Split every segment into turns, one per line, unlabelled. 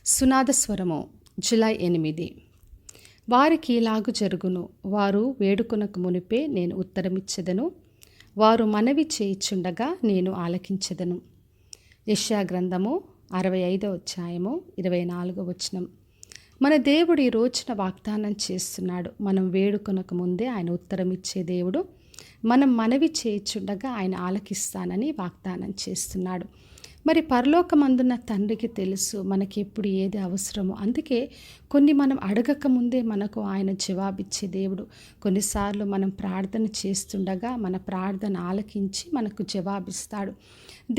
సునాద స్వరము జూలై 8. వారికి ఇలాగు జరుగును, వారు వేడుకొనక మునిపే నేను ఉత్తరమిచ్చెదను, వారు మనవి చేయుచుండగా నేను ఆలకించెదను. యెషయా గ్రంథము 65వ అధ్యాయము 24వ వచనం. మన దేవుడు ఈ రోజున వాగ్దానం చేస్తున్నాడు. మనం వేడుకొనక ముందే ఆయన ఉత్తరం ఇచ్చే దేవుడు. మనం మనవి చేయుచుండగా ఆయన ఆలకిస్తానని వాగ్దానం చేస్తున్నాడు. మరి పరలోకమందున్న తండ్రికి తెలుసు మనకి ఎప్పుడు ఏది అవసరమో. అందుకే కొన్ని మనం అడగక ముందే మనకు ఆయన జవాబిచ్చే దేవుడు. కొన్నిసార్లు మనం ప్రార్థన చేస్తుండగా మన ప్రార్థన ఆలకించి మనకు జవాబిస్తాడు.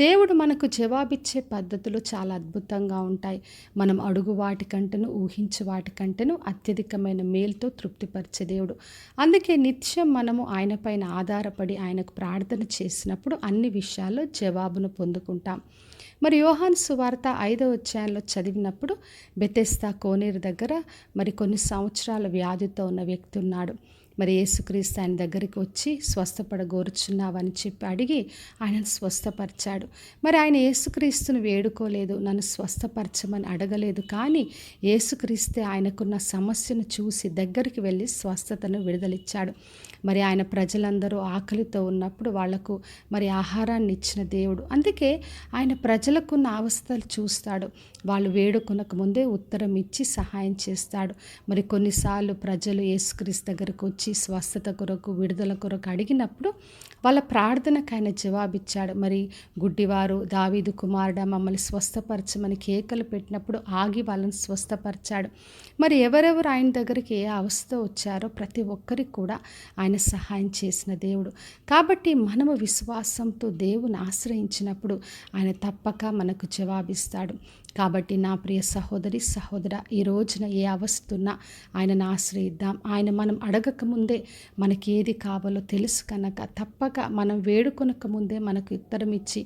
దేవుడు మనకు జవాబిచ్చే పద్ధతులు చాలా అద్భుతంగా ఉంటాయి. మనం అడుగు వాటికంటేను ఊహించే వాటికంటేను అత్యధికమైన మేలుతో తృప్తిపరిచే దేవుడు. అందుకే నిత్యం మనము ఆయన పైన ఆధారపడి ఆయనకు ప్రార్థన చేసినప్పుడు అన్ని విషయాల్లో జవాబును పొందుకుంటాం. మరి యోహాను సువార్త 5వ అధ్యాయంలో చదివినప్పుడు బెతెస్దా కోనేరు దగ్గర మరి కొన్ని సంవత్సరాల వ్యాధితో ఉన్న వ్యక్తి ఉన్నాడు. మరి యేసుక్రీస్తు ఆయన దగ్గరికి వచ్చి స్వస్థపడగోరుచున్నావని చెప్పి అడిగి ఆయనను స్వస్థపరిచాడు. మరి ఆయన యేసుక్రీస్తును వేడుకోలేదు, నన్ను స్వస్థపరచమని అడగలేదు. కానీ యేసుక్రీస్తే ఆయనకున్న సమస్యను చూసి దగ్గరికి వెళ్ళి స్వస్థతను విడుదలిచ్చాడు. మరి ఆయన ప్రజలందరూ ఆకలితో ఉన్నప్పుడు వాళ్లకు మరి ఆహారాన్ని ఇచ్చిన దేవుడు. అందుకే ఆయన ప్రజలకున్న అవస్థలు చూస్తాడు. వాళ్ళు వేడుకొనక ముందే ఉత్తరం ఇచ్చి సహాయం చేస్తాడు. మరి కొన్నిసార్లు ప్రజలు యేసుక్రీస్తు దగ్గరకు వచ్చి స్వస్థత కొరకు విడుదల కొరకు అడిగినప్పుడు వాళ్ళ ప్రార్థనకు ఆయన జవాబిచ్చాడు. మరి గుడ్డివారు దావీదు కుమారుడా మమ్మల్ని స్వస్థపరచమని కేకలు పెట్టినప్పుడు ఆగి వాళ్ళని స్వస్థపరిచాడు. మరి ఎవరెవరు ఆయన దగ్గరికి ఏ అవస్థ వచ్చారో ప్రతి ఒక్కరికి కూడా ఆయన సహాయం చేసిన దేవుడు. కాబట్టి మనము విశ్వాసంతో దేవుని ఆశ్రయించినప్పుడు ఆయన తప్పక మనకు జవాబిస్తాడు. కాబట్టి నా ప్రియ సహోదరి సహోదరా, ఈ రోజున ఏ అవస్థ ఉన్నా ఆయనను ఆశ్రయిద్దాం. ఆయన మనం అడగక ముందే మనకి ఏది కావాలో తెలుసు కనుక తప్పక మనం వేడుకొనక ముందే మనకు ఉత్తరం ఇచ్చి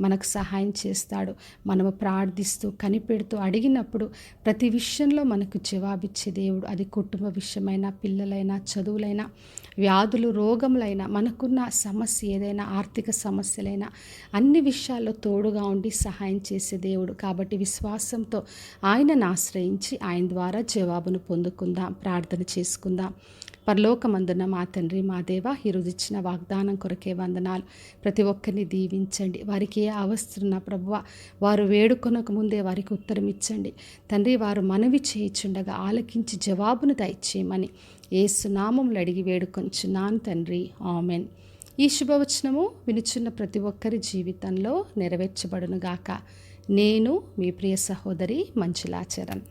మనకు సహాయం చేస్తాడు. మనము ప్రార్థిస్తూ కనిపెడుతూ అడిగినప్పుడు ప్రతి విషయంలో మనకు జవాబిచ్చే దేవుడు. అది కుటుంబ విషయమైనా, పిల్లలైనా, చదువులైనా, వ్యాధులు, రోగములైనా, మనకున్న సమస్య ఏదైనా, ఆర్థిక సమస్యలైనా అన్ని విషయాల్లో తోడుగా ఉండి సహాయం చేసే దేవుడు. కాబట్టి విశ్వాసంతో ఆయనను ఆశ్రయించి ఆయన ద్వారా జవాబును పొందుకుందాం. ప్రార్థన చేసుకుందాం. పరలోకమందున్న మా తండ్రి, మా దేవ, ఈరోజు ఇచ్చిన వాగ్దానం కొరకే వందనాలు. ప్రతి ఒక్కరిని దీవించండి. వారికి ఏ అవస్థ ప్రభువ వారు వేడుకొనక ముందే వారికి ఉత్తరం ఇచ్చండి తండ్రి. వారు మనవి చేయుచుండగా ఆలకించి జవాబును దయచేయమని యేసు నామములో అడిగి వేడుకొంచున్నాను తండ్రి, ఆమెన్. ఈ శుభవచనము వినుచున్న ప్రతి ఒక్కరి జీవితంలో నెరవేర్చబడునుగాక. నేను మీ ప్రియ సహోదరి మంజులా చరణ్.